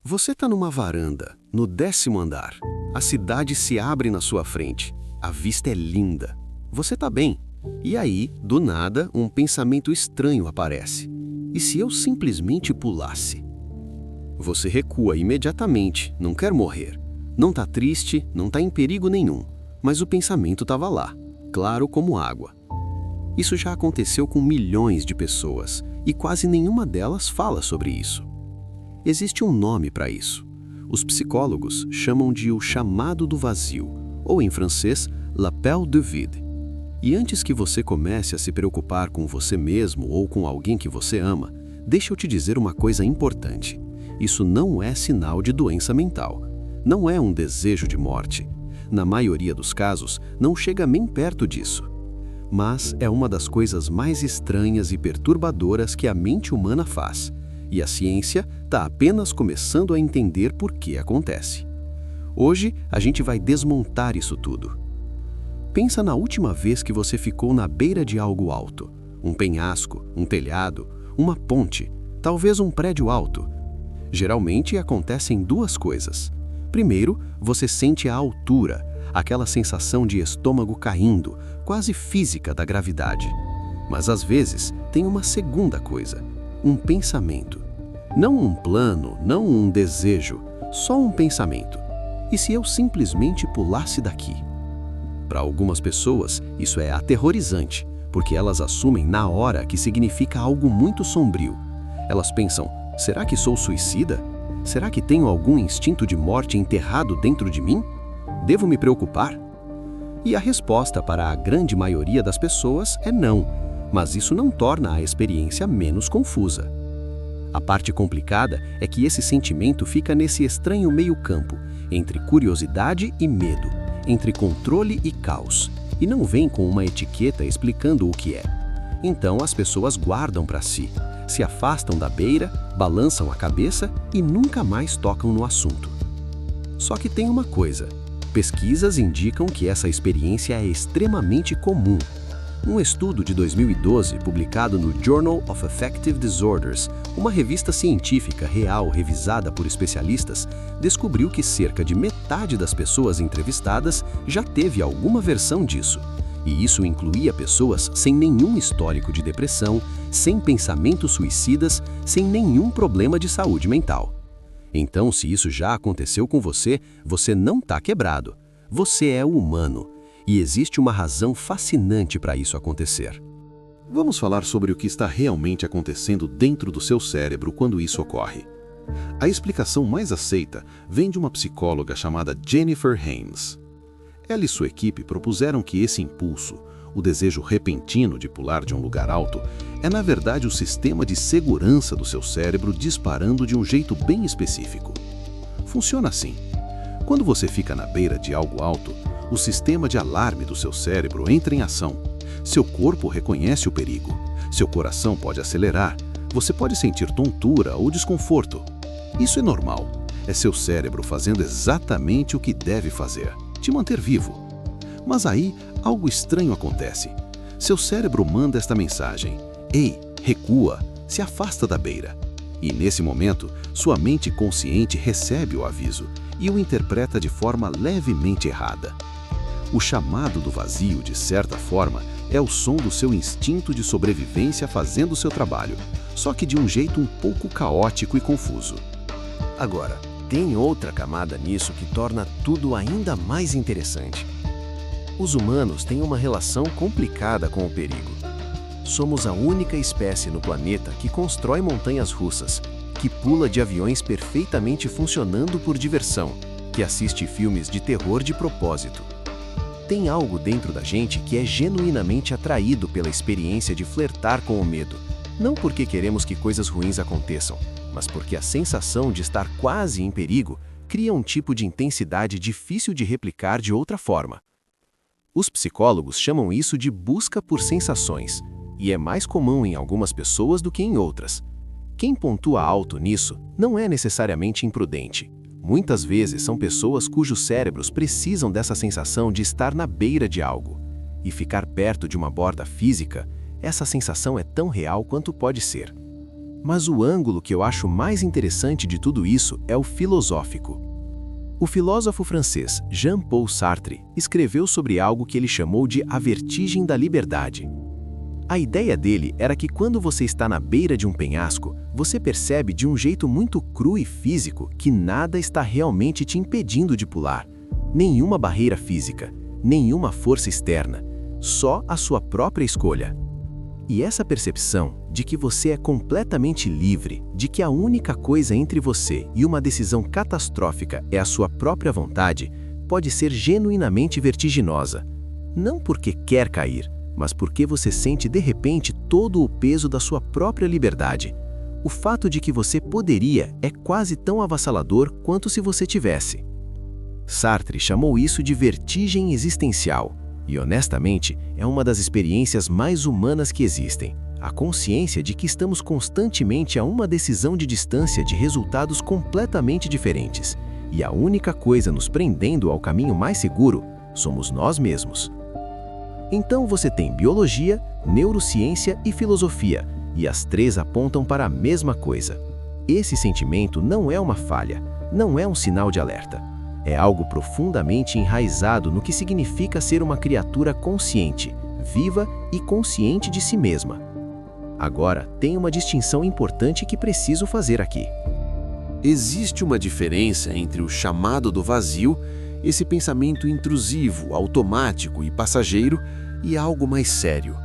Você está numa varanda, no 10º andar. A cidade se abre na sua frente. A vista é linda. Você está bem. E aí, do nada, um pensamento estranho aparece. E se eu simplesmente pulasse? Você recua imediatamente, não quer morrer. Não está triste, não está em perigo nenhum. Mas o pensamento estava lá, claro como água. Isso já aconteceu com milhões de pessoas, e quase nenhuma delas fala sobre isso. Existe um nome para isso. Os psicólogos chamam de o chamado do vazio, ou em francês, l'appel du vide. E antes que você comece a se preocupar com você mesmo ou com alguém que você ama, deixa eu te dizer uma coisa importante. Isso não é sinal de doença mental. Não é um desejo de morte. Na maioria dos casos, não chega nem perto disso. Mas é uma das coisas mais estranhas e perturbadoras que a mente humana faz. E a ciência está apenas começando a entender por que acontece. Hoje, a gente vai desmontar isso tudo. Pensa na última vez que você ficou na beira de algo alto. Um penhasco, um telhado, uma ponte, talvez um prédio alto. Geralmente acontecem duas coisas. Primeiro, você sente a altura, aquela sensação de estômago caindo, quase física da gravidade. Mas às vezes tem uma segunda coisa, um pensamento. Não um plano, não um desejo, só um pensamento. E se eu simplesmente pulasse daqui? Para algumas pessoas, isso é aterrorizante, porque elas assumem na hora que significa algo muito sombrio. Elas pensam, será que sou suicida? Será que tenho algum instinto de morte enterrado dentro de mim? Devo me preocupar? E a resposta para a grande maioria das pessoas é não, mas isso não torna a experiência menos confusa. A parte complicada é que esse sentimento fica nesse estranho meio-campo, entre curiosidade e medo, entre controle e caos, e não vem com uma etiqueta explicando o que é. Então as pessoas guardam para si, se afastam da beira, balançam a cabeça e nunca mais tocam no assunto. Só que tem uma coisa. Pesquisas indicam que essa experiência é extremamente comum. Um estudo de 2012, publicado no Journal of Affective Disorders, uma revista científica real revisada por especialistas, descobriu que cerca de metade das pessoas entrevistadas já teve alguma versão disso. E isso incluía pessoas sem nenhum histórico de depressão, sem pensamentos suicidas, sem nenhum problema de saúde mental. Então, se isso já aconteceu com você, você não está quebrado. Você é humano. E existe uma razão fascinante para isso acontecer. Vamos falar sobre o que está realmente acontecendo dentro do seu cérebro quando isso ocorre. A explicação mais aceita vem de uma psicóloga chamada Jennifer Haynes. Ela e sua equipe propuseram que esse impulso, o desejo repentino de pular de um lugar alto, é na verdade o sistema de segurança do seu cérebro disparando de um jeito bem específico. Funciona assim. Quando você fica na beira de algo alto, o sistema de alarme do seu cérebro entra em ação. Seu corpo reconhece o perigo. Seu coração pode acelerar. Você pode sentir tontura ou desconforto. Isso é normal. É seu cérebro fazendo exatamente o que deve fazer, te manter vivo. Mas aí, algo estranho acontece. Seu cérebro manda esta mensagem: "Ei, recua, se afasta da beira." E nesse momento, sua mente consciente recebe o aviso e o interpreta de forma levemente errada. O chamado do vazio, de certa forma, é o som do seu instinto de sobrevivência fazendo seu trabalho, só que de um jeito um pouco caótico e confuso. Agora, tem outra camada nisso que torna tudo ainda mais interessante. Os humanos têm uma relação complicada com o perigo. Somos a única espécie no planeta que constrói montanhas russas, que pula de aviões perfeitamente funcionando por diversão, que assiste filmes de terror de propósito. Tem algo dentro da gente que é genuinamente atraído pela experiência de flertar com o medo, não porque queremos que coisas ruins aconteçam, mas porque a sensação de estar quase em perigo cria um tipo de intensidade difícil de replicar de outra forma. Os psicólogos chamam isso de busca por sensações, e é mais comum em algumas pessoas do que em outras. Quem pontua alto nisso não é necessariamente imprudente. Muitas vezes são pessoas cujos cérebros precisam dessa sensação de estar na beira de algo. E ficar perto de uma borda física, essa sensação é tão real quanto pode ser. Mas o ângulo que eu acho mais interessante de tudo isso é o filosófico. O filósofo francês Jean-Paul Sartre escreveu sobre algo que ele chamou de a vertigem da liberdade. A ideia dele era que quando você está na beira de um penhasco, você percebe de um jeito muito cru e físico que nada está realmente te impedindo de pular. Nenhuma barreira física, nenhuma força externa, só a sua própria escolha. E essa percepção de que você é completamente livre, de que a única coisa entre você e uma decisão catastrófica é a sua própria vontade, pode ser genuinamente vertiginosa. Não porque quer cair, mas porque você sente de repente todo o peso da sua própria liberdade. O fato de que você poderia é quase tão avassalador quanto se você tivesse. Sartre chamou isso de vertigem existencial, e honestamente é uma das experiências mais humanas que existem. A consciência de que estamos constantemente a uma decisão de distância de resultados completamente diferentes, e a única coisa nos prendendo ao caminho mais seguro somos nós mesmos. Então você tem biologia, neurociência e filosofia, e as três apontam para a mesma coisa. Esse sentimento não é uma falha, não é um sinal de alerta. É algo profundamente enraizado no que significa ser uma criatura consciente, viva e consciente de si mesma. Agora, tem uma distinção importante que preciso fazer aqui. Existe uma diferença entre o chamado do vazio, esse pensamento intrusivo, automático e passageiro, e algo mais sério.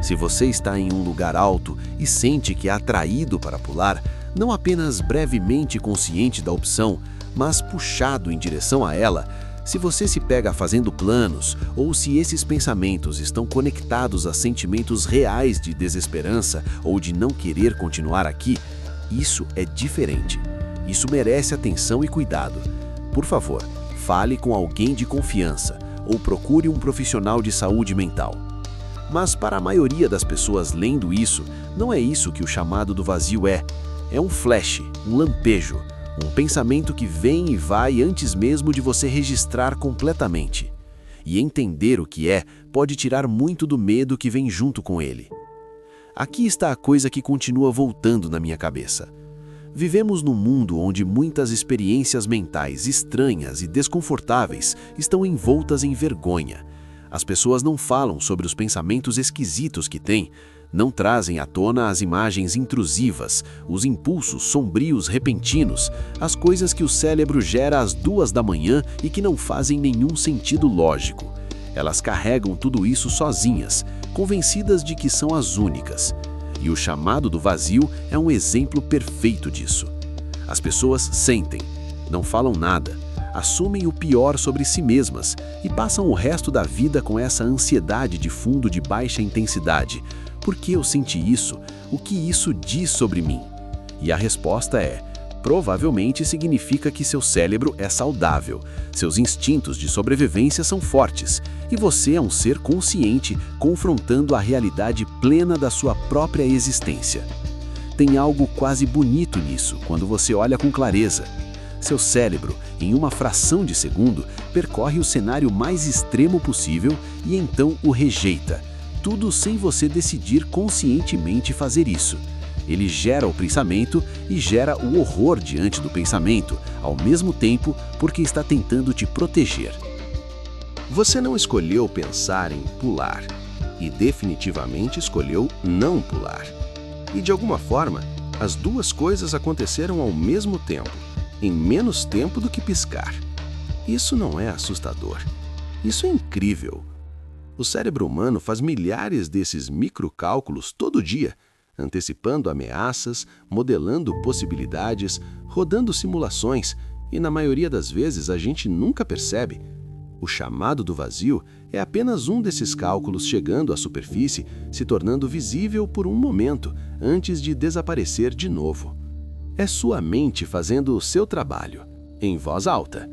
Se você está em um lugar alto e sente que é atraído para pular, não apenas brevemente consciente da opção, mas puxado em direção a ela, se você se pega fazendo planos ou se esses pensamentos estão conectados a sentimentos reais de desesperança ou de não querer continuar aqui, isso é diferente. Isso merece atenção e cuidado. Por favor, fale com alguém de confiança ou procure um profissional de saúde mental. Mas para a maioria das pessoas lendo isso, não é isso que o chamado do vazio é. É um flash, um lampejo, um pensamento que vem e vai antes mesmo de você registrar completamente. E entender o que é pode tirar muito do medo que vem junto com ele. Aqui está a coisa que continua voltando na minha cabeça. Vivemos num mundo onde muitas experiências mentais estranhas e desconfortáveis estão envoltas em vergonha. As pessoas não falam sobre os pensamentos esquisitos que têm, não trazem à tona as imagens intrusivas, os impulsos sombrios repentinos, as coisas que o cérebro gera às 2 da manhã e que não fazem nenhum sentido lógico. Elas carregam tudo isso sozinhas, convencidas de que são as únicas. E o chamado do vazio é um exemplo perfeito disso. As pessoas sentem, não falam nada, assumem o pior sobre si mesmas e passam o resto da vida com essa ansiedade de fundo de baixa intensidade. Por que eu senti isso? O que isso diz sobre mim? E a resposta é: provavelmente significa que seu cérebro é saudável, seus instintos de sobrevivência são fortes, e você é um ser consciente confrontando a realidade plena da sua própria existência. Tem algo quase bonito nisso quando você olha com clareza. Seu cérebro, em uma fração de segundo, percorre o cenário mais extremo possível e então o rejeita. Tudo sem você decidir conscientemente fazer isso. Ele gera o pensamento e gera o horror diante do pensamento, ao mesmo tempo porque está tentando te proteger. Você não escolheu pensar em pular e definitivamente escolheu não pular. E de alguma forma, as duas coisas aconteceram ao mesmo tempo, em menos tempo do que piscar. Isso não é assustador. Isso é incrível. O cérebro humano faz milhares desses microcálculos todo dia, antecipando ameaças, modelando possibilidades, rodando simulações, e na maioria das vezes a gente nunca percebe. O chamado do vazio é apenas um desses cálculos chegando à superfície, se tornando visível por um momento, antes de desaparecer de novo. É sua mente fazendo o seu trabalho, em voz alta.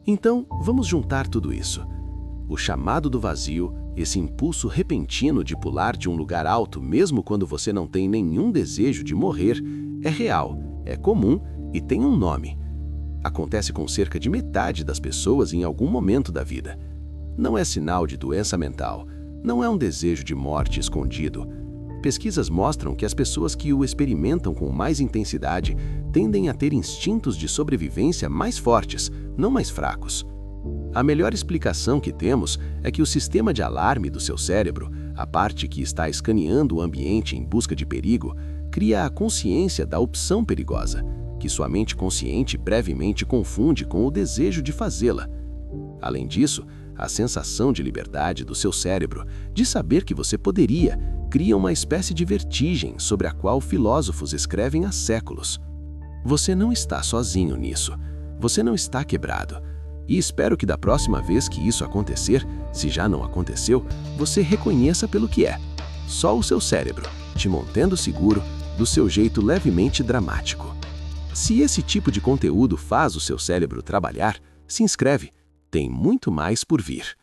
Então, vamos juntar tudo isso. O chamado do vazio, esse impulso repentino de pular de um lugar alto mesmo quando você não tem nenhum desejo de morrer, é real, é comum e tem um nome. Acontece com cerca de metade das pessoas em algum momento da vida. Não é sinal de doença mental, não é um desejo de morte escondido. Pesquisas mostram que as pessoas que o experimentam com mais intensidade tendem a ter instintos de sobrevivência mais fortes, não mais fracos. A melhor explicação que temos é que o sistema de alarme do seu cérebro, a parte que está escaneando o ambiente em busca de perigo, cria a consciência da opção perigosa, que sua mente consciente brevemente confunde com o desejo de fazê-la. Além disso, a sensação de liberdade do seu cérebro, de saber que você poderia, cria uma espécie de vertigem sobre a qual filósofos escrevem há séculos. Você não está sozinho nisso. Você não está quebrado. E espero que da próxima vez que isso acontecer, se já não aconteceu, você reconheça pelo que é. Só o seu cérebro, te mantendo seguro, do seu jeito levemente dramático. Se esse tipo de conteúdo faz o seu cérebro trabalhar, se inscreve. Tem muito mais por vir.